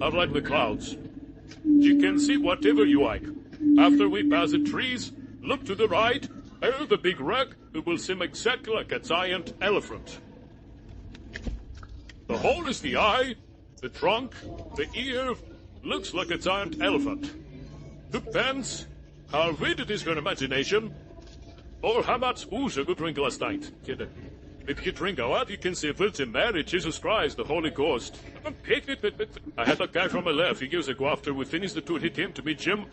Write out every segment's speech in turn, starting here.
are like the clouds. You can see whatever you like. After we pass the trees, look to the right, the big rock, it will seem exactly like a giant elephant. The hole is the eye, the trunk, the ear, looks like a giant elephant. Depends how vivid is your imagination, or how much booze you could drink last night. If you drink a lot, you can see Virgin Mary, Jesus Christ, the Holy Ghost. I had a guy from my left years ago after we finished the tour. He came to me, Jim,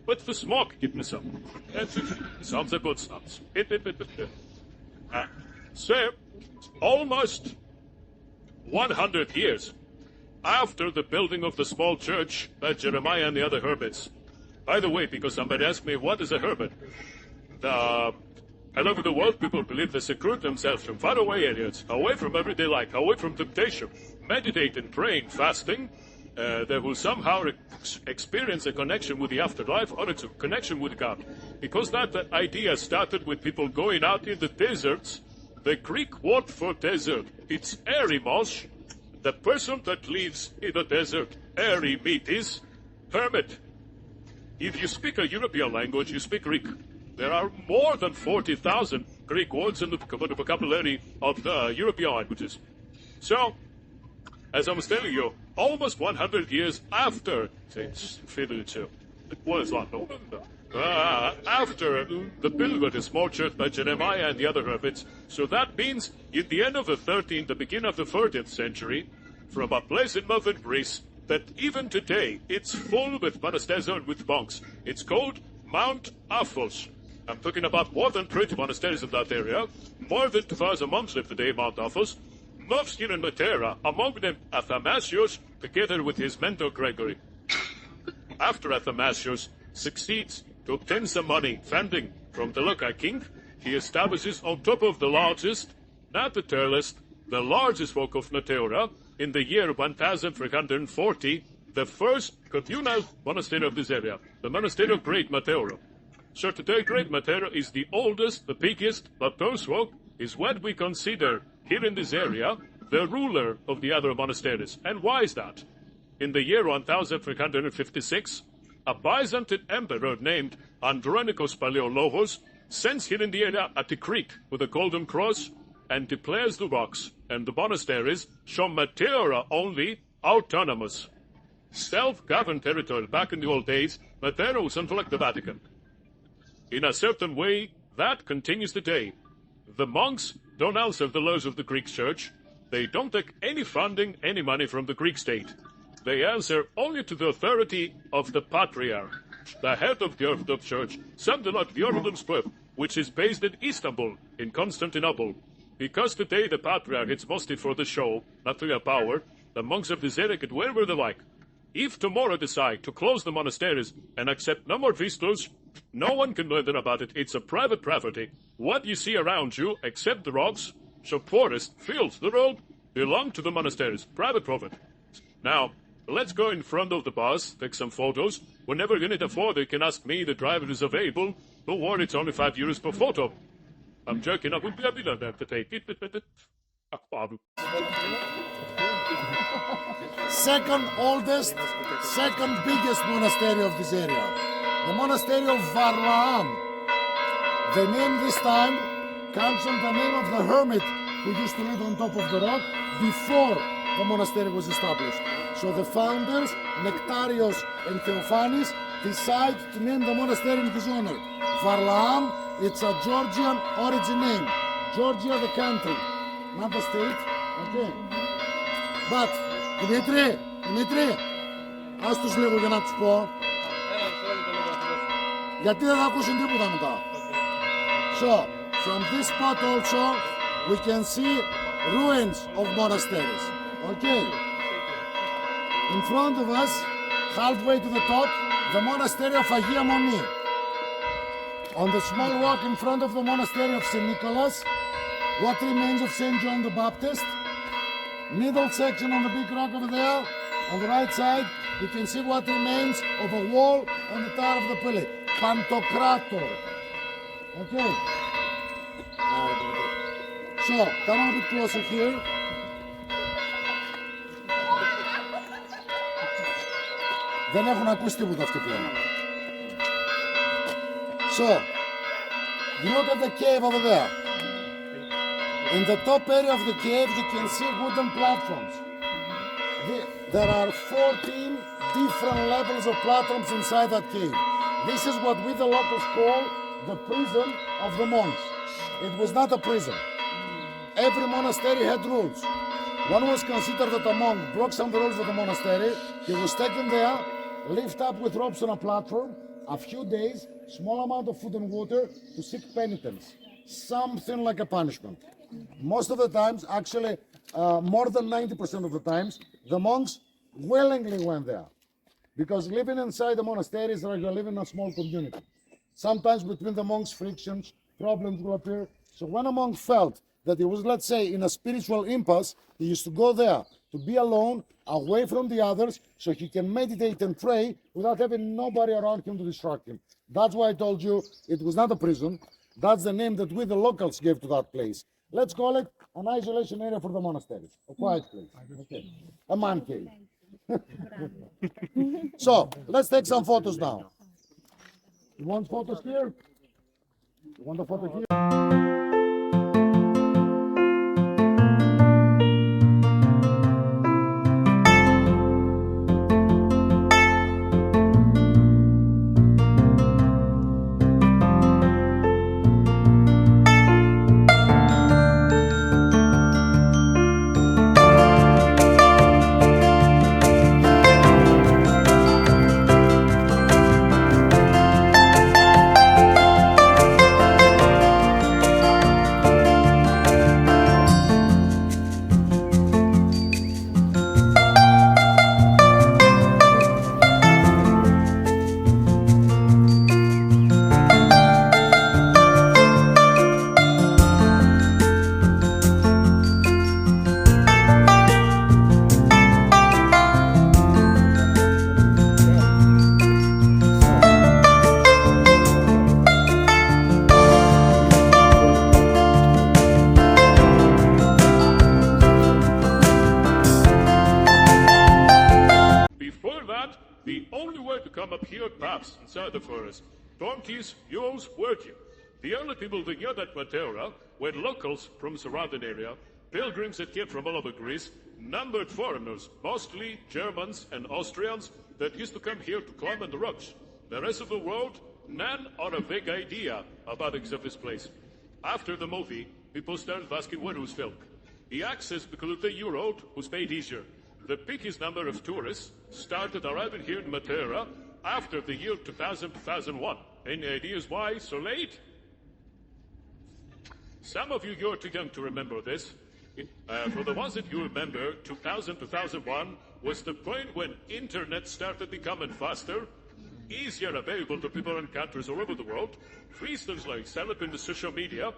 what's the smoke? Give me some. Sounds a good sounds. So, almost 100 years after the building of the small church by Jeremiah and the other hermits. By the way, because somebody asked me, what is a hermit? All over the world, people believe they seclude themselves from faraway areas, away from everyday life, away from temptation, meditating, praying, fasting. They will somehow experience a connection with the afterlife or a connection with God. Because that idea started with people going out in the deserts. The Greek word for desert, it's eremos. The person that lives in the desert, eremites, hermit. If you speak a European language, you speak Greek. There are more than 40,000 Greek words in the vocabulary of the European languages. So, as I was telling you, almost 100 years after, after the building of the small church by Jeremiah and the other hermits, so that means in the end of the 13th, the beginning of the 14th century, from a place in northern Greece, that even today, it's full with monasteries and with monks. It's called Mount Athos. I'm talking about more than 20 monasteries in that area. More than 2,000 monks live today in Mount Athos. Monks here in Meteora, among them Athanasius, together with his mentor Gregory. After Athanasius succeeds to obtain some money, funding from the local king, he establishes on top of the largest, not the tallest, the largest rock of Meteora, in the year 1340, the first communal monastery of this area, the monastery of Great Meteora. So today, Great Meteora is the oldest, the biggest, but those rock is what we consider here in this area the ruler of the other monasteries. And why is that? In the year 1356, a Byzantine emperor named Andronikos Palaiologos sends here in the area a decree with a golden cross and declares the rocks and the monasteries from Meteora only autonomous. Self-governed territory. Back in the old days, Meteora was something like the Vatican. In a certain way, that continues today. The monks don't answer the laws of the Greek church. They don't take any funding, any money from the Greek state. They answer only to the authority of the patriarch, the head of the Orthodox Church, something like the Orthodox Pope, which is based in Istanbul, in Constantinople. Because today the patriarch is mostly for the show, not for their power, the monks of this area can do whatever they like. If tomorrow decide to close the monasteries and accept no more visitors, no one can do anything about it. It's a private property. What you see around you, except the rocks, so forest, fields, the road, belong to the monasteries. Private property. Now, let's go in front of the bus, take some photos. Whenever you need a photo, you can ask me. The driver is available. Don't worry, it's only €5 per photo. I'm joking. I would be happy to take it. Second oldest, second biggest monastery of this area. The monastery of Varlaam. The name this time comes from the name of the hermit who used to live on top of the rock before the monastery was established. So the founders, Nectarios and Theophanis, decide to name the monastery in his honor. Varlaam, it's a Georgian origin name. Georgia the country, not the state. Okay. But, Δημήτρη, ας τους λίγο για να τους πω. Γιατί δεν θα ακούσουν τίποτα μετά. So, from this spot also, we can see ruins of monasteries. Okay. In front of us, halfway to the top, the monastery of Agia Moni. On the small rock in front of the monastery of St. Nicholas, what remains of St. John the Baptist. Middle section on the big rock over there. On the right side, you can see what remains of a wall on the tower of the pillar. Pantocrator. Okay. So, come a bit closer here. Δεν έχουν ακούσει τίποτα αυτοί πλέον. So, you look at the cave over there. In the top area of the cave, you can see wooden platforms. There are 14 different levels of platforms inside that cave. This is what we the locals call the prison of the monks. It was not a prison. Every monastery had rules. One was considered that a monk broke some of the rules of the monastery. He was taken there, lifted up with ropes on a platform, a few days, small amount of food and water to seek penitence. Something like a punishment. Most of the times, actually, more than 90% of the times, the monks willingly went there. Because living inside the monastery is like you're living in a small community. Sometimes between the monks, frictions, problems will appear. So when a monk felt that he was, let's say, in a spiritual impasse, he used to go there to be alone, away from the others, so he can meditate and pray without having nobody around him to distract him. That's why I told you it was not a prison. That's the name that we, the locals, gave to that place. Let's call it an isolation area for the monasteries, a quiet place. Okay. A man cave. So, let's take some photos now. You want photos here? You want a photo here? Inside the forest. Donkeys, mules, word you. The only people that knew that Meteora were locals from the surrounding area, pilgrims that came from all over Greece, numbered foreigners, mostly Germans and Austrians, that used to come here to climb on the rocks. The rest of the world, none or a vague idea about this place. After the movie, people started asking where it was filmed. The access because the Euro was made easier. The biggest number of tourists started arriving here in Meteora after the year 2000-2001. Any ideas why so late? Some of you're too young to remember this. For the ones that you remember, 2000-2001 was the point when internet started becoming faster, easier available to people in countries all over the world. Visitors like set up in the social media.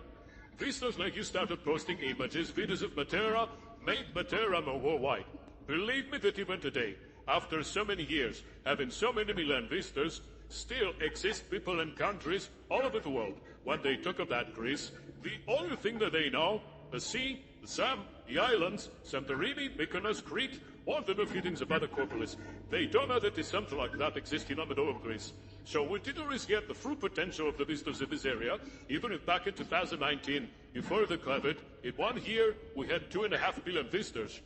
Visitors like you started posting images, videos of Meteora, made Meteora more worldwide. Believe me that even today, after so many years, having so many million visitors, still exist people in countries all over the world. When they talk about Greece, the only thing that they know, the sea, the sun, the islands, Santorini, Mykonos, Crete, all the few things about the Acropolis. They don't know that there's something like that existing in the middle of Greece. So we didn't really get the full potential of the visitors in this area, even if back in 2019, before the COVID, in 1 year, we had 2.5 billion visitors.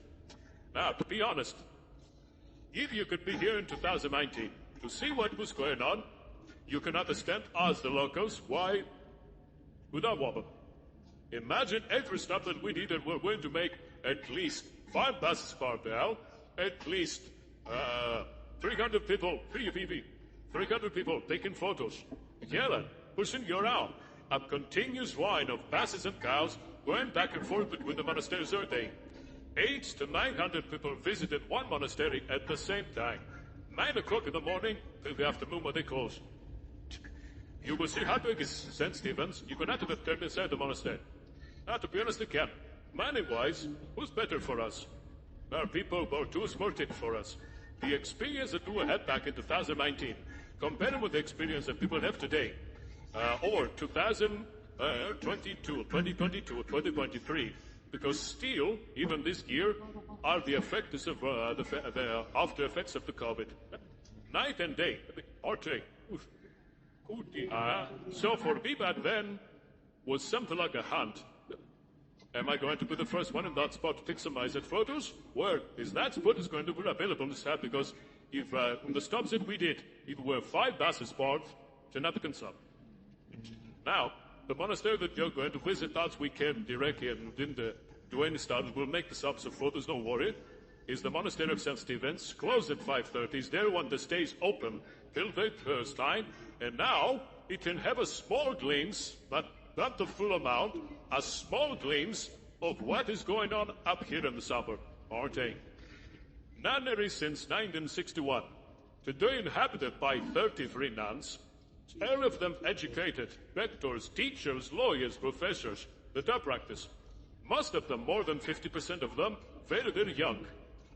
Now, to be honest, if you could be here in 2019 to see what was going on, you can understand us, the locals, why we don't want them. Imagine every stop that we did, and we're going to make at least 5 buses per bell, at least 300 people, 300 people taking photos. Yelling, pushing you around. A continuous line of buses and cows going back and forth between the monasteries every day. 800 to 900 people visited one monastery at the same time. 9 o'clock in the morning till the afternoon when they close. You will see how big is St. Stephen's. You cannot have turned inside the monastery. Now, to be honest, you can. Money-wise, who's better for us? Our people were too sportive for us. The experience that we had back in 2019, compared with the experience that people have today, or 2022, 2023, because still, even this year, are the effects of the after effects of the COVID. night and day. Orte. So for me back then, was something like a hunt. Am I going to be the first one in that spot to take some eyes at photos? Where is that spot is going to be available on this app because if on the stops that we did, if we were 5 buses part, to nothing sub. Now, the monastery that you're going to visit that weekend directly and didn't do any studies, we'll make the subs of photos, don't worry, is the monastery of St. Stephen's, closed at 5:30. Is there one that stays open till the Thursday, and now it can have a small glimpse, but not the full amount, a small glimpse of what is going on up here in the suburb, aren't they? Nunnery since 1961, today inhabited by 33 nuns, all of them educated, rectors, teachers, lawyers, professors, that are practice. Most of them, more than 50% of them, very, very young.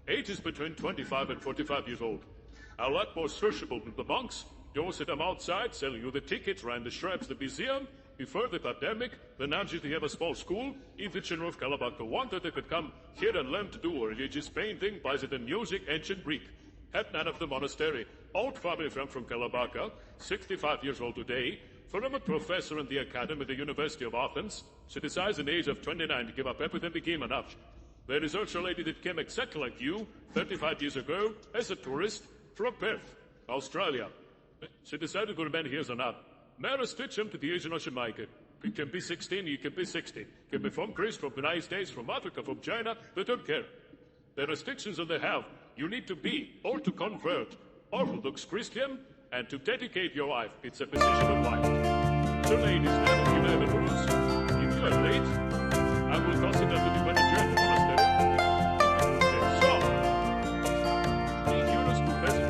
Ages between 25 and 45 years old. A lot more sociable than the monks. You see them outside selling you the tickets around the shrubs, the museum. Before the pandemic, the nuns used to have a small school. If the children of Kalabaka wanted, they could come here and learn to do religious painting, Byzantine music, ancient Greek. Head nun of the monastery, old family friend from Kalabaka, 65 years old today, former professor in the academy at the University of Athens. She decides at the age of 29 to give up everything, became an arch. There is also a lady that came exactly like you, 35 years ago, as a tourist from Perth, Australia. She decided to remain here as an art. Maris teach him to the Asian Ocean market. You can be 16, you can be 60. You can be from Greece, from the United States, from Africa, from China. They don't care. The restrictions that they have, you need to be or to convert Orthodox Christian and to dedicate your life. It's a position of life. So ladies, never give them the rules. If you are late, I will consider to do an adjournment to monastery. Okay, so, 3 euros per person.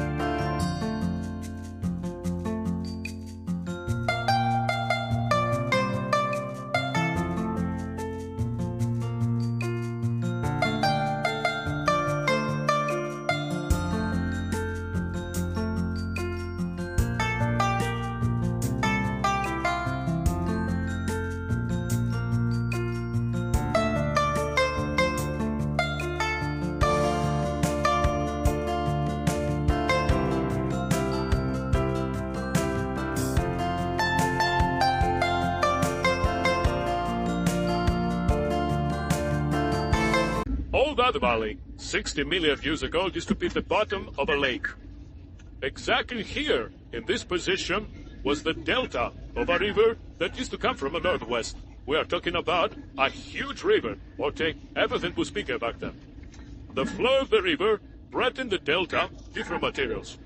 That valley, 60 million years ago, used to be the bottom of a lake. Exactly here, in this position, was the delta of a river that used to come from the northwest. We are talking about a huge river, or take everything was bigger back then. The flow of the river brought in the delta different materials.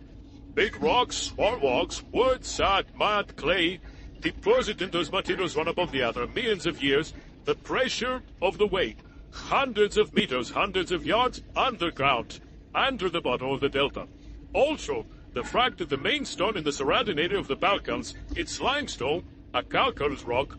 Big rocks, small rocks, wood, sand, mud, clay, depositing those materials one above the other, millions of years, the pressure of the wave. Hundreds of meters, hundreds of yards underground, under the bottom of the delta. Also, the fact that the main stone in the surrounding area of the Balkans, it's limestone, a calcareous rock.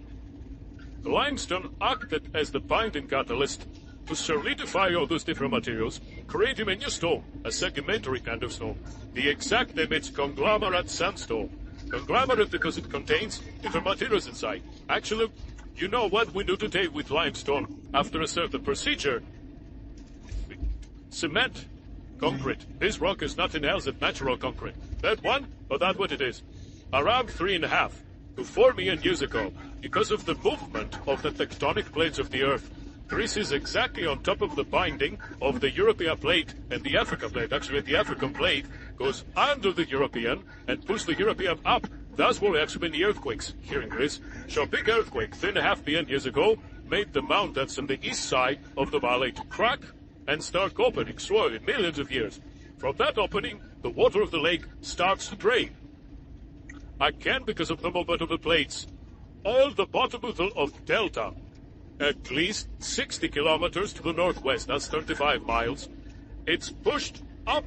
The limestone acted as the binding catalyst to solidify all those different materials, creating a new stone, a sedimentary kind of stone. The exact name is conglomerate sandstone. Conglomerate because it contains different materials inside. Actually, you know what we do today with limestone after a certain procedure? Cement, concrete. This rock is nothing else than natural concrete. That one, or that what it is? Around 3.5 to 4 million years ago, because of the movement of the tectonic plates of the Earth, Greece is exactly on top of the binding of the European plate and the African plate. Actually, the African plate goes under the European and pushes the European up. That's what actually been the earthquakes here in Greece. So a big earthquake 3.5 million years ago made the mountains on the east side of the valley to crack and start opening slowly, millions of years. From that opening, the water of the lake starts to drain. Again, because of the movement of the plates, all the bottom of the delta, at least 60 kilometers to the northwest, that's 35 miles, it's pushed up.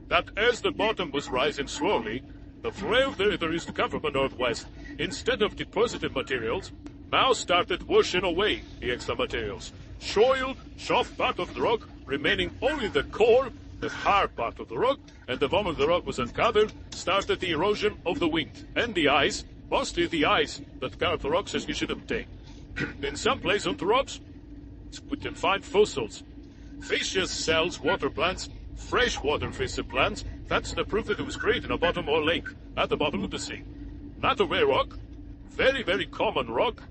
That as the bottom was rising slowly, the flow of the river used to come from the northwest. Instead of deposited materials, now started washing away the extra materials. Soiled, soft part of the rock, remaining only the core, the hard part of the rock, and the moment the rock was uncovered, started the erosion of the wind. And the ice, mostly the ice that carved the rocks as you should obtain. In some places on the rocks, we can find fossils. Fishes, cells, water plants, freshwater fish and plants. That's the proof that it was created in a bottom or lake, at the bottom of the sea. Not a rare rock, very, very common rock.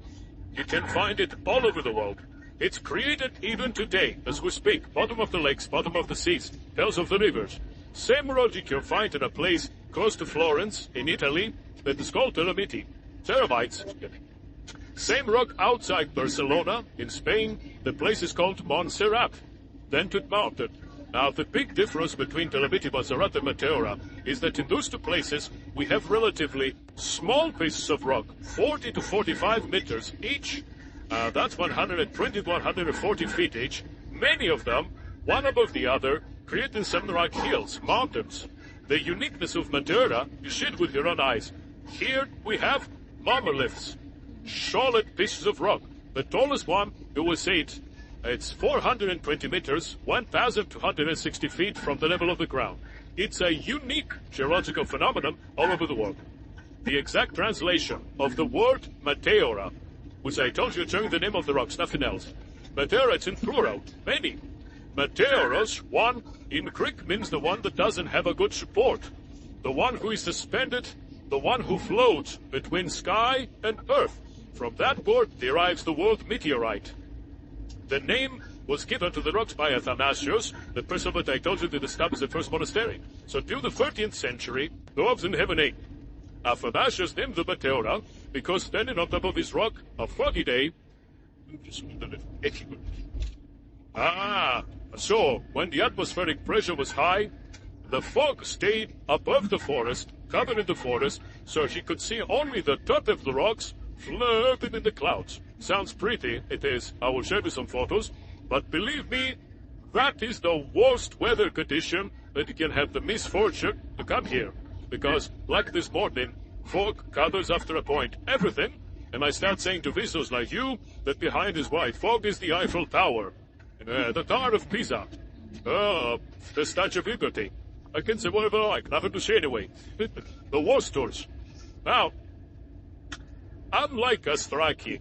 You can find it all over the world. It's created even today, as we speak, bottom of the lakes, bottom of the seas, bells of the rivers. Same rock you can find in a place close to Florence, in Italy, that is called Dolomiti. Teramites. Same rock outside Barcelona, in Spain, the place is called Montserrat, Dented Mountain. Now, the big difference between Dolomiti, Montserrat, and Meteora is that in those two places, we have relatively small pieces of rock, 40 to 45 meters each. That's 120 to 140 feet each. Many of them, one above the other, creating some rock hills, mountains. The uniqueness of Meteora, you see it with your own eyes. Here we have monoliths, solid pieces of rock. The tallest one, you will see it, it's 420 meters, 1,260 feet from the level of the ground. It's a unique geological phenomenon all over the world. The exact translation of the word Meteora, which I told you during the name of the rocks, nothing else. Meteora, it's in plural, many. Meteoros, one, in Greek means the one that doesn't have a good support. The one who is suspended, the one who floats between sky and earth. From that word derives the word meteorite. The name was given to the rocks by Athanasius, the person that I told you that established the first monastery. So till the 13th century, the rocks didn't have a name. Athanasius named the Meteora because standing on top of this rock, a foggy day, so when the atmospheric pressure was high, the fog stayed above the forest, covered in the forest, so she could see only the top of the rocks floating in the clouds. Sounds pretty, it is. I will show you some photos. But believe me, that is the worst weather condition that you can have the misfortune to come here. Because, like this morning, fog covers after a point everything, and I start saying to visitors like you that behind this white fog is the Eiffel Tower, the Tower of Pisa, the Statue of Liberty. I can say whatever I like, nothing to say anyway. The war stores. Now, unlike Astraki,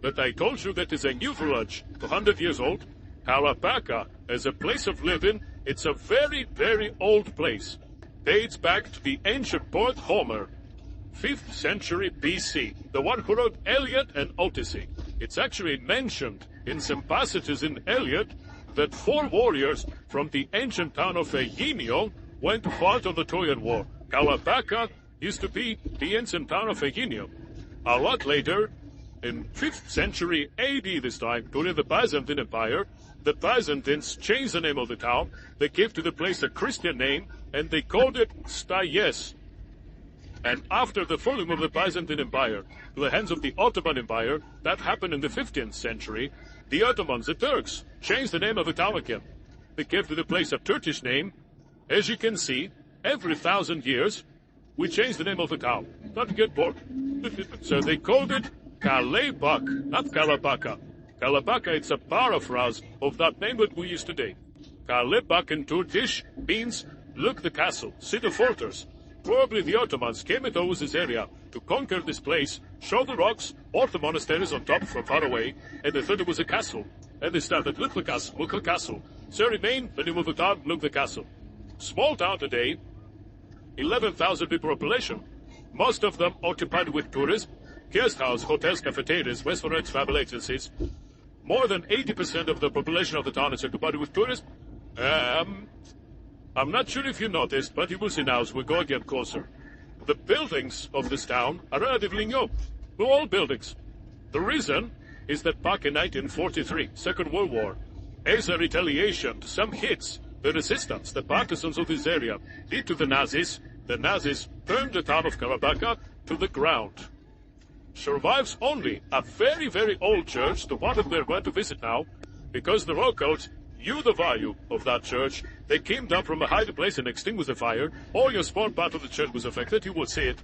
that I told you that is a new village, 200 years old, Kalapaka, as a place of living, it's a very, very old place. Dates back to the ancient poet Homer, 5th century BC, the one who wrote Iliad and Odyssey. It's actually mentioned in some passages in Iliad that 4 warriors from the ancient town of Aegina went to fight on the Trojan War. Kalapaka used to be the ancient town of Aegina. A lot later, in 5th century AD this time, during the Byzantine Empire, the Byzantines changed the name of the town, they gave to the place a Christian name, and they called it Stayes. And after the falling of the Byzantine Empire to the hands of the Ottoman Empire, that happened in the 15th century, the Ottomans, the Turks, changed the name of the town again. They gave to the place a Turkish name. As you can see, every 1,000 years, we change the name of the town. Not to get bored. So they called it Kalebak, not Kalabaka. Kalabaka, it's a paraphrase of that name that we use today. Kalebak in Turkish means look the castle, see the fortress. Probably the Ottomans came into this area to conquer this place, show the rocks, or the monasteries on top from far away, and they thought it was a castle. And they started, look the castle, look the castle. So remain the name of the town, look the castle. Small town today, 11,000 people population. Most of them occupied with tourism, guest house, hotels, cafeterias, restaurants, travel agencies. More than 80% of the population of the town is occupied with tourism. I'm not sure if you noticed, but you will see now as we go again closer. The buildings of this town are relatively new. They're all buildings. The reason is that back in 1943, Second World War, as a retaliation to some hits, the resistance, the partisans of this area, did to the Nazis burned the town of Kalabaka to the ground. Survives only a very, very old church, the one that we're going to visit now, because the locals knew the value of that church. They came down from a high place and extinguished the fire. All your small part of the church was affected, you will see it.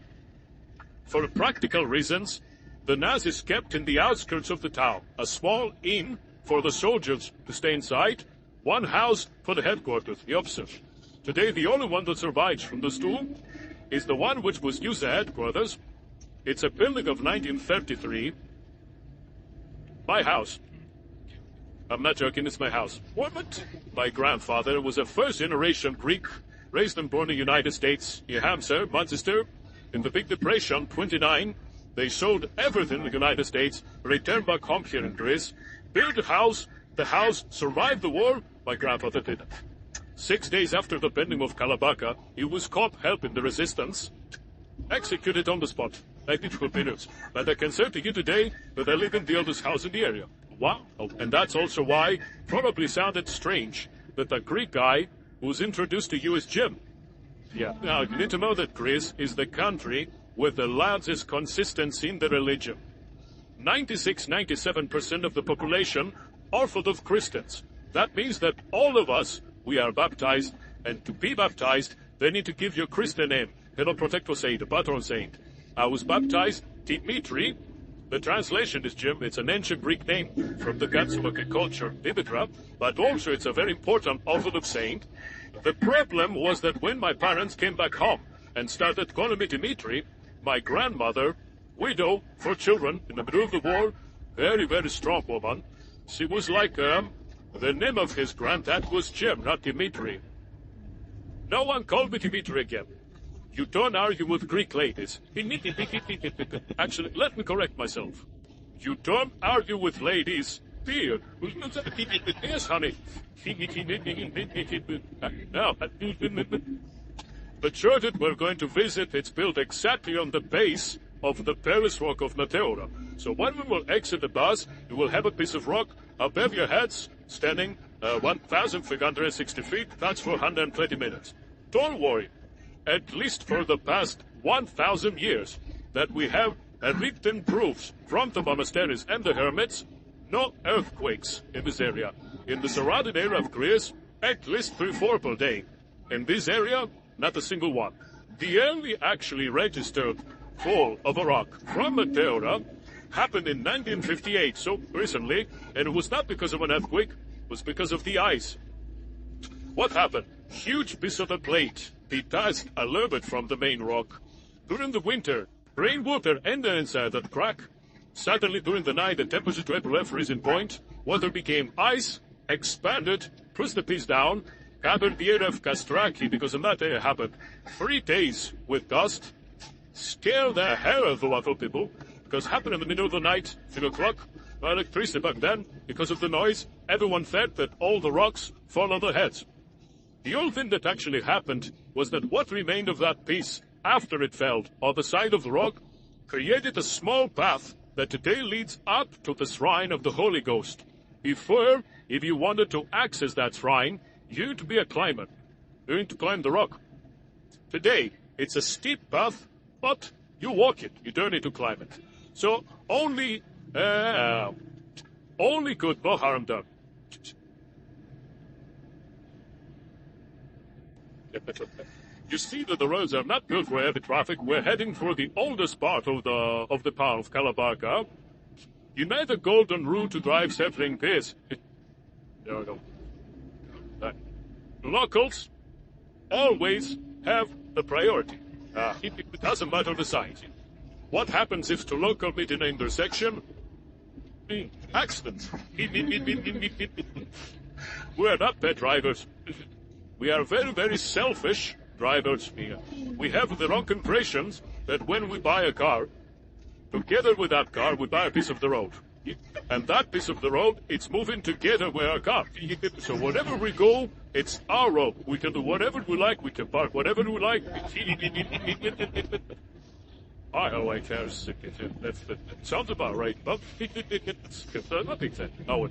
For practical reasons, the Nazis kept in the outskirts of the town a small inn for the soldiers to stay inside, one house for the headquarters, the officers. Today, the only one that survives from those two is the one which was used as headquarters. It's a building of 1933. My house. I'm not joking, it's my house. What? My grandfather was a first-generation Greek, raised and born in the United States, New Hampshire, Manchester. In the Big Depression, 29, they sold everything in the United States, returned back home here in Greece, built a house, the house survived the war, my grandfather didn't. 6 days after the bending of Kalabaka, he was caught helping the resistance, executed on the spot. Like beautiful news. But I can say to you today that I live in the oldest house in the area. Wow. And that's also why probably sounded strange that the Greek guy who's introduced to you as Jim. Yeah. Now, you need to know that Greece is the country with the largest consistency in the religion. 96-97% of the population are full of Christians. That means that all of us, we are baptized, and to be baptized, they need to give you a Christian name. Hello, protector saint, a patron saint. I was baptized Dimitri. The translation is Jim. It's an ancient Greek name from the gods of agriculture, Meteora, but also it's a very important Orthodox saint. The problem was that when my parents came back home and started calling me Dimitri, my grandmother, widow, 4 children, in the middle of the war, very, very strong woman, she was like, the name of his granddad was Jim, not Dimitri. No one called me Dimitri again. You don't argue with Greek ladies. Actually, let me correct myself. You don't argue with ladies. Dear. Yes, honey. Now, the church that we're going to visit, it's built exactly on the base of the Paris rock of Meteora. So when we will exit the bus, you will have a piece of rock above your heads, standing 1,360 feet. That's for 120 minutes. Don't worry. At least for the past 1,000 years, that we have written proofs from the monasteries and the hermits, no earthquakes in this area. In the surrounding area of Greece, at least 3-4 per day. In this area, not a single one. The only actually registered fall of a rock from Meteora happened in 1958, so recently, and it was not because of an earthquake, it was because of the ice. What happened? Huge piece of the plate detached a little bit from the main rock. During the winter, rainwater ended inside that crack. Suddenly, during the night, the temperature dropped below freezing point. Water became ice, expanded, pushed the piece down, covered the area of Castraki, because in that area happened 3 days with dust. Scared the hell out of the local people, because it happened in the middle of the night, 3 o'clock. No electricity back then, because of the noise. Everyone thought that all the rocks fall on their heads. The only thing that actually happened was that what remained of that piece, after it fell on the side of the rock, created a small path that today leads up to the shrine of the Holy Ghost. Before, if you wanted to access that shrine, you need to be a climber. You need to climb the rock. Today, it's a steep path, but you walk it. You don't need to climb it. So, only good, no harm done. You see that the roads are not built for heavy traffic. We're heading for the oldest part of the town of Kalabaka. You know the golden rule to drive safely in peace. There we go. Locals always have the priority. It doesn't matter the size. What happens if two locals meet in an intersection? Accidents. We're not bad drivers. We are very, very selfish drivers here. We have the wrong impressions that when we buy a car, together with that car, we buy a piece of the road. And that piece of the road, it's moving together with our car. So wherever we go, it's our road. We can do whatever we like. We can park whatever we like. I like cars. That sounds about right. But nothing. Oh,